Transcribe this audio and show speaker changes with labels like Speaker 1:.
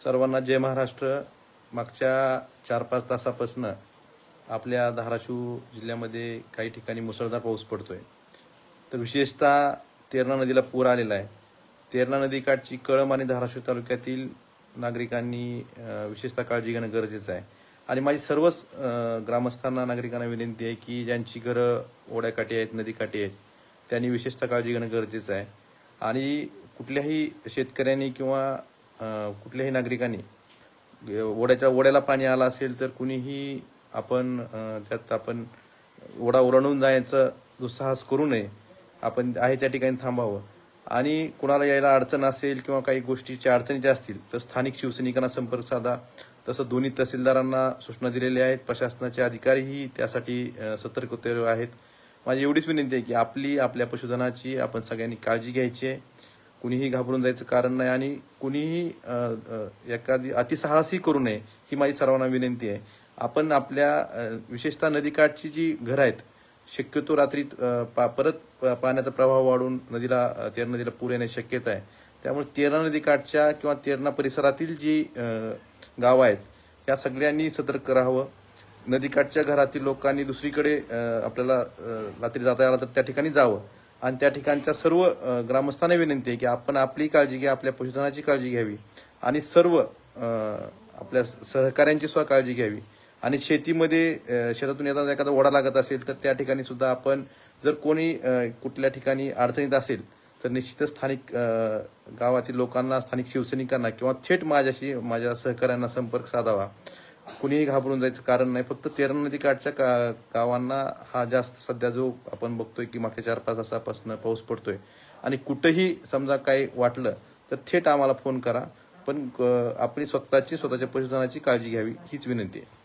Speaker 1: सर्वांना जय महाराष्ट्र। मागच्या 4-5 तासापासून आपल्या धाराशिव जिल्ह्यामध्ये काही ठिकाणी मुसळधार पाऊस पडतोय। तर विशेषतः तेरणा नदीला पूर आलेला आहे। तेरणा नदीकाठची कळंब आणि धाराशिव तालुक्यातील नागरिकांनी विशेषतः काळजी घेणं गरजेचं आहे। आणि माझी सर्वच ग्रामस्थांना नागरिकांना विनंती आहे की ज्यांची घरं ओढ्याकाठी आहेत, नदीकाठी आहेत, त्यांनी विशेषतः काळजी घेणं गरजेचं आहे। आणि कुठल्याही शेतकऱ्यांनी किंवा कुठल्याही नागरिकांनी ओढ्याला पाणी आलं असेल तर कुणीही त्यात ओढा ओलांडून जायचं दुस्साहस करू नये। आपण आहे त्या ठिकाणी थांबावं आणि कुणाला यायला अडचण असेल किंवा काही गोष्टीच्या अडचणीच्या असतील तर स्थानिक शिवसैनिकांना संपर्क साधा। तसं दोन्ही तहसीलदारांना सूचना दिलेल्या आहेत। प्रशासनाचे अधिकारीही त्यासाठी सतर्कतेवर आहेत। माझी एवढीच विनंती आहे की आपल्या पशुधनाची आपण सगळ्यांनी काळजी घ्यायची आहे। कुणीही घाबरून जायचं कारण नाही आणि कुणीही एखादी अतिसाहसही करू नये ही माझी सर्वांना विनंती आहे। आपण आपल्या विशेषतः नदीकाठची जी घरं आहेत शक्यतो रात्री परत पाण्याचा प्रवाह वाढून तेरणा नदीला पूर येण्याची शक्यता आहे। त्यामुळे तेरणा नदीकाठच्या किंवा तेरणा परिसरातील जी गावं आहेत या सगळ्यांनी सतर्क राहावं। नदीकाठच्या घरातील लोकांनी दुसरीकडे आपल्याला रात्री जाता आला तर त्या ठिकाणी जावं आणि त्या ठिकाणच्या सर्व ग्रामस्थांना विनंती आहे की आपण आपली काळजी घ्या, आपल्या पशुधनाची काळजी घ्यावी आणि सर्व आपल्या सहकाऱ्यांची सुद्धा काळजी घ्यावी। आणि शेतातून येताना एखादा ओढा लागत असेल तर त्या ठिकाणी सुद्धा आपण जर कोणी कुठल्या ठिकाणी अडचणीत असेल तर निश्चितच स्थानिक गावातील लोकांना, स्थानिक शिवसैनिकांना किंवा थेट माझ्या सहकाऱ्यांना संपर्क साधावा। कुणीही घाबरून जायचं कारण नाही। फक्त तेरणा नदीकाठच्या गावांना हा जास्त सध्या जो आपण बघतोय की मागच्या 4-5 तासापासून पाऊस पडतोय आणि कुठेही समजा काही वाटलं तर थेट आम्हाला फोन करा। पण आपली स्वतःच्या पशुधनाची काळजी घ्यावी हीच विनंती आहे।